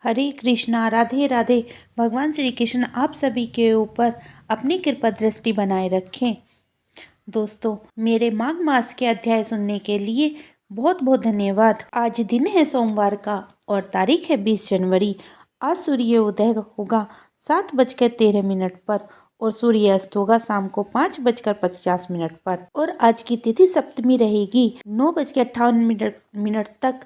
हरे कृष्णा, राधे राधे। भगवान श्री कृष्ण आप सभी के ऊपर अपनी कृपा दृष्टि बनाए रखें। दोस्तों, मेरे माघ मास के अध्याय सुनने के लिए बहुत बहुत धन्यवाद। आज दिन है सोमवार का और तारीख है 20 जनवरी। आज सूर्य उदय होगा 7:13 पर और सूर्य अस्त होगा शाम को 5:50 पर। और आज की तिथि सप्तमी रहेगी 9:58 तक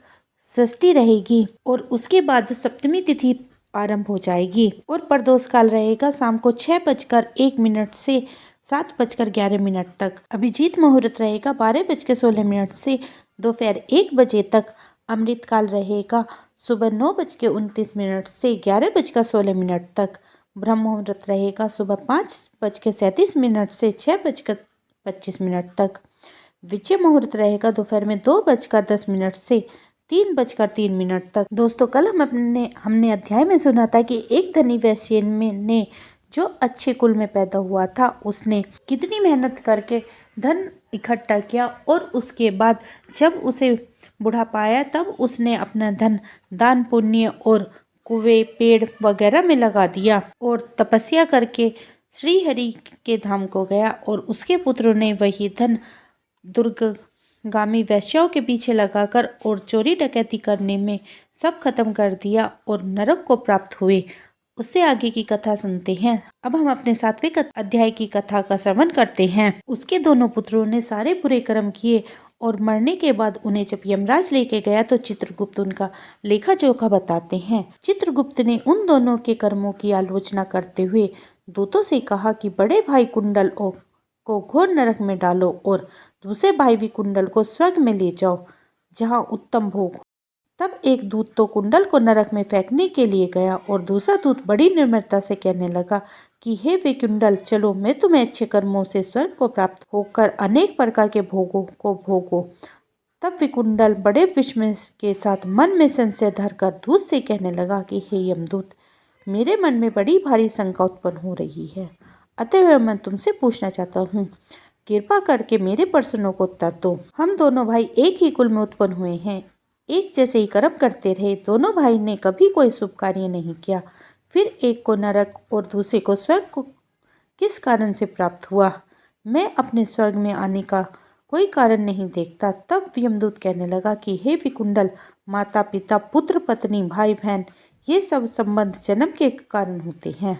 षष्ठी रहेगी और उसके बाद सप्तमी तिथि आरंभ हो जाएगी। और प्रदोष काल रहेगा शाम को 6:01 से 7:11 तक। अभिजीत मुहूर्त रहेगा 12:16 से दोपहर 1 बजे तक। अमृत काल रहेगा सुबह 9:29 से 11:16 तक। ब्रह्म मुहूर्त रहेगा सुबह 5:37 से 6:25 तक। विजय मुहूर्त रहेगा दोपहर में 2:10 से 3:03 तक। दोस्तों, कल हमने अध्याय में सुना था कि एक धनी वैश्य ने जो अच्छे कुल में पैदा हुआ था उसने कितनी मेहनत करके धन इकट्ठा किया और उसके बाद जब उसे बुढ़ापा आया तब उसने अपना धन दान पुण्य और कुएं पेड़ वगैरह में लगा दिया और तपस्या करके श्री हरि के धाम को गया। और उसके पुत्रों ने वही धन दुर्गामी वैश्याओं के पीछे लगाकर और चोरी डकैती करने में सब खत्म कर दिया और नरक को प्राप्त हुए। उससे आगे की कथा सुनते हैं। अब हम अपने 7वें अध्याय की कथा का श्रवण करते हैं। उसके दोनों पुत्रों ने सारे बुरे कर्म किए और मरने के बाद उन्हें जब यमराज लेके गया तो चित्रगुप्त उनका लेखा जोखा बताते हैं। चित्रगुप्त ने उन दोनों के कर्मों की आलोचना करते हुए दूतों से कहा कि बड़े भाई कुंडल को घोर नरक में डालो और दूसरे भाई विकुंडल को स्वर्ग में ले जाओ जहाँ उत्तम भोग। तब एक दूत तो कुंडल को नरक में फेंकने के लिए गया और दूसरा दूत बड़ी निर्ममता से कहने लगा कि हे विकुंडल, चलो मैं तुम्हें अच्छे कर्मों से स्वर्ग को प्राप्त होकर अनेक प्रकार के भोगों को भोगो। तब विकुंडल बड़े विस्मय के साथ मन में संशय धरकर दूत से कहने लगा कि हे यमदूत, मेरे मन में बड़ी भारी शंका उत्पन्न हो रही है, अतः मैं तुमसे पूछना चाहता हूँ, कृपा करके मेरे प्रश्नों को उत्तर दो। हम दोनों भाई एक ही कुल में उत्पन्न हुए हैं, एक जैसे ही कर्म करते रहे, दोनों भाई ने कभी कोई शुभ कार्य नहीं किया, फिर एक को नरक और दूसरे को स्वर्ग को किस कारण से प्राप्त हुआ? मैं अपने स्वर्ग में आने का कोई कारण नहीं देखता। तब यमदूत कहने लगा कि हे विकुंडल, माता पिता पुत्र पत्नी भाई बहन ये सब संबंध जन्म के कारण होते हैं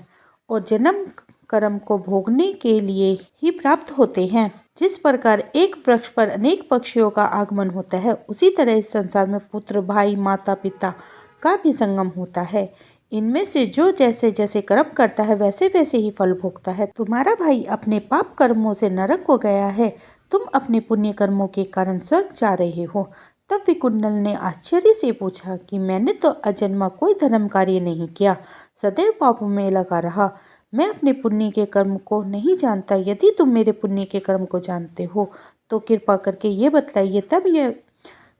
और जन्म कर्म को भोगने के लिए ही प्राप्त होते हैं। जिस प्रकार एक वृक्ष पर अनेक पक्षियों का आगमन होता है, उसी तरह इस संसार में पुत्र भाई माता पिता का भी संगम होता है। इनमें से जो जैसे जैसे कर्म करता है वैसे वैसे ही फल भोगता है। तुम्हारा भाई अपने पाप कर्मों से नरक को गया है, तुम अपने पुण्य कर्मों के कारण स्वर्ग जा रहे हो। तब विकुंडल ने आश्चर्य से पूछा कि मैंने तो अजन्मा कोई धर्म कार्य नहीं किया, सदैव पापों में लगा रहा। मैं अपने पुण्य के कर्म को नहीं जानता। यदि तुम मेरे पुण्य के कर्म को जानते हो तो कृपा करके ये बतलाइए। तब यह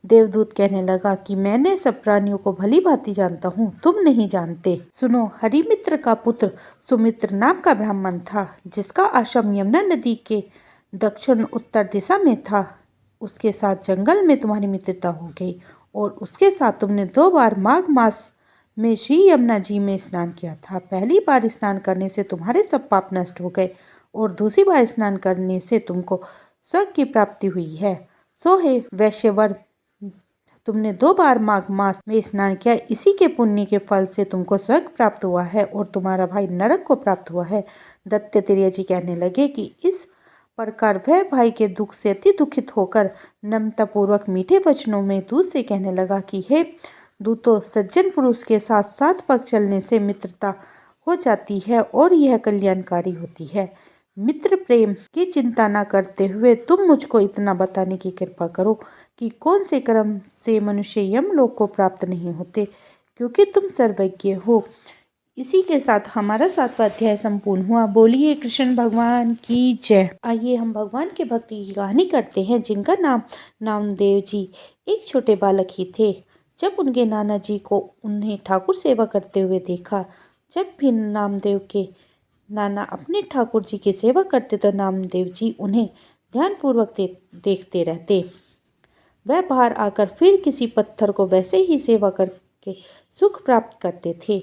देवदूत कहने लगा कि मैंने सब प्राणियों को भली भांति जानता हूँ, तुम नहीं जानते। सुनो, हरिमित्र का पुत्र सुमित्र नाम का ब्राह्मण था, जिसका आश्रम यमुना नदी के दक्षिण उत्तर दिशा में था। उसके साथ जंगल में तुम्हारी मित्रता हो गई और उसके साथ तुमने 2 बार माघ मास में श्री यमुना जी में स्नान किया था। पहली बार स्नान करने से तुम्हारे सब पाप नष्ट हो गए और दूसरी बार स्नान करने से तुमको स्वर्ग की प्राप्ति हुई है। सो हे वैश्यवर, तुमने 2 बार माघ मास में स्नान किया, इसी के पुण्य के फल से तुमको स्वर्ग प्राप्त हुआ है और तुम्हारा भाई नरक को प्राप्त हुआ है। दत्तात्रेय जी कहने लगे कि इस प्रकार वह भाई के दुख से अति दुखित होकर नम्रता पूर्वक मीठे वचनों में दूत से कहने लगा कि हे दूतों, सज्जन पुरुष के साथ 7 पग चलने से मित्रता हो जाती है और यह कल्याणकारी होती है। मित्र प्रेम की चिंता न करते हुए तुम मुझको इतना बताने की कृपा करो कि कौन से कर्म से मनुष्य यमलोक को प्राप्त नहीं होते, क्योंकि तुम सर्वज्ञ हो। इसी के साथ हमारा 7वां अध्याय संपूर्ण हुआ। बोलिए कृष्ण भगवान की जय। आइए हम भगवान के भक्ति की कहानी करते हैं, जिनका नाम नामदेव जी एक छोटे बालक ही थे। जब उनके नाना जी को उन्हें ठाकुर सेवा करते हुए देखा, जब भी नामदेव के नाना अपने ठाकुर जी की सेवा करते तो नामदेव जी उन्हें ध्यानपूर्वक देखते रहते। वह बाहर आकर फिर किसी पत्थर को वैसे ही सेवा कर के सुख प्राप्त करते थे।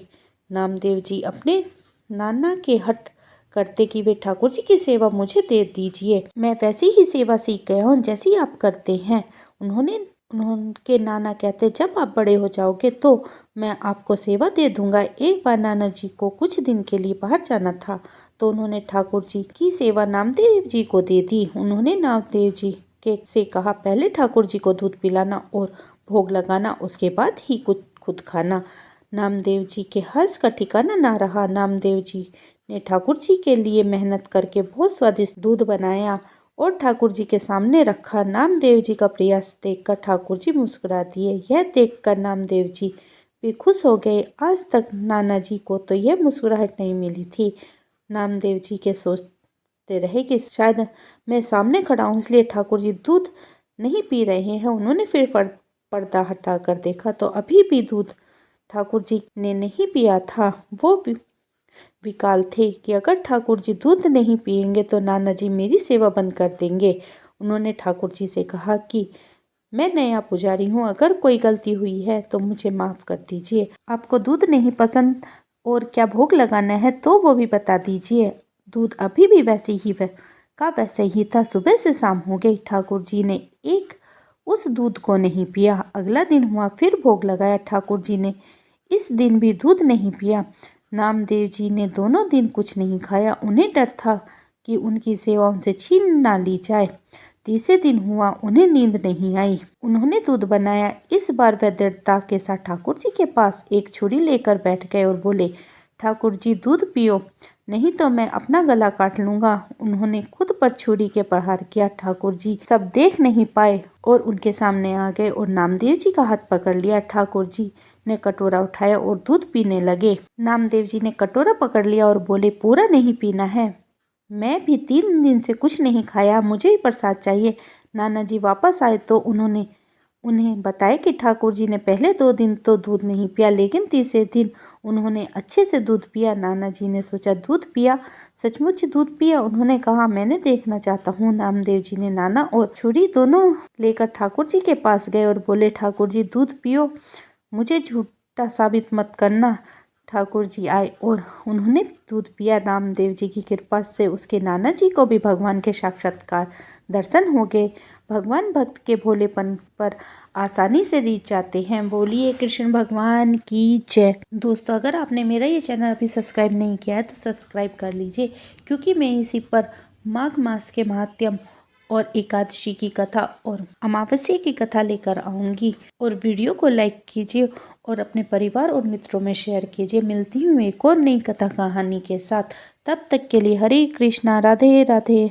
नामदेव जी अपने नाना के हट करते कि वे ठाकुर जी की सेवा मुझे दे दीजिए, मैं वैसी ही सेवा सीख गया हूँ जैसी आप करते हैं। उनके नाना कहते, जब आप बड़े हो जाओगे तो मैं आपको सेवा दे दूंगा। एक बार नाना जी को कुछ दिन के लिए बाहर जाना था तो उन्होंने ठाकुर जी की सेवा नामदेव जी को दे दी। उन्होंने नामदेव जी के से कहा, पहले ठाकुर जी को दूध पिलाना और भोग लगाना, उसके बाद ही कुछ खुद खाना। नामदेव जी के हर्ष का ठिकाना ना रहा। नामदेव जी ने ठाकुर जी के लिए मेहनत करके बहुत स्वादिष्ट दूध बनाया और ठाकुर जी के सामने रखा। नामदेव जी का प्रयास देखकर ठाकुर जी मुस्कुरा दिए। यह देखकर नामदेव जी भी खुश हो गए। आज तक नाना जी को तो यह मुस्कुराहट नहीं मिली थी। नामदेव जी के सोचते रहे कि शायद मैं सामने खड़ा हूँ इसलिए ठाकुर जी दूध नहीं पी रहे हैं। उन्होंने फिर पर्दा हटाकर देखा तो अभी भी दूध ठाकुर जी ने नहीं पिया था। वो विकाल थे कि अगर ठाकुर जी दूध नहीं पिएंगे तो नाना जी मेरी सेवा बंद कर देंगे। उन्होंने ठाकुर जी से कहा कि मैं नया पुजारी हूँ, अगर कोई गलती हुई है तो मुझे माफ़ कर दीजिए। आपको दूध नहीं पसंद और क्या भोग लगाना है तो वो भी बता दीजिए। दूध अभी भी वैसे ही था। सुबह से शाम हो गई, ठाकुर जी ने एक उस दूध को नहीं पिया। अगला दिन हुआ, फिर भोग लगाया, ठाकुर जी ने इस दिन भी दूध नहीं पिया। नामदेव जी ने दोनों दिन कुछ नहीं खाया। उन्हें डर था कि उनकी सेवा उनसे छीन ना ली जाए। तीसरे दिन हुआ, उन्हें नींद नहीं आई। उन्होंने दूध बनाया। इस बार वह दृढ़ता के साथ ठाकुर जी के पास एक छुरी लेकर बैठ गए और बोले, ठाकुर जी दूध पियो, नहीं तो मैं अपना गला काट लूंगा। उन्होंने खुद पर छुरी के प्रहार किया। ठाकुर जी सब देख नहीं पाए और उनके सामने आ गए और नामदेव जी का हाथ पकड़ लिया। ठाकुर जी ने कटोरा उठाया और दूध पीने लगे। नामदेव जी ने कटोरा पकड़ लिया और बोले, पूरा नहीं पीना है, मैं भी 3 दिन से कुछ नहीं खाया, मुझे ही प्रसाद चाहिए। नाना जी वापस आए तो उन्होंने उन्हें बताया कि ठाकुर जी ने पहले 2 दिन तो दूध नहीं पिया, लेकिन तीसरे दिन उन्होंने अच्छे से दूध पिया। नाना जी ने सोचा, दूध पिया, सचमुच दूध पिया? उन्होंने कहा, मैंने देखना चाहता हूँ। नामदेव जी ने नाना और छुरी दोनों लेकर ठाकुर जी के पास गए और बोले, ठाकुर जी दूध पियो, मुझे झूठा साबित मत करना। ठाकुर जी आए और उन्होंने दूध पिया। रामदेव जी की कृपा से उसके नाना जी को भी भगवान के साक्षात्कार दर्शन हो गए। भगवान भक्त के भोलेपन पर आसानी से रीझ जाते हैं। बोलिए कृष्ण भगवान की जय। दोस्तों, अगर आपने मेरा ये चैनल अभी सब्सक्राइब नहीं किया है तो सब्सक्राइब कर लीजिए, क्योंकि मैं इसी पर माघ मास के महात्म्य और एकादशी की कथा और अमावस्या की कथा लेकर आऊँगी। और वीडियो को लाइक कीजिए और अपने परिवार और मित्रों में शेयर कीजिए। मिलती हूँ एक और नई कथा कहानी के साथ। तब तक के लिए हरे कृष्णा, राधे राधे।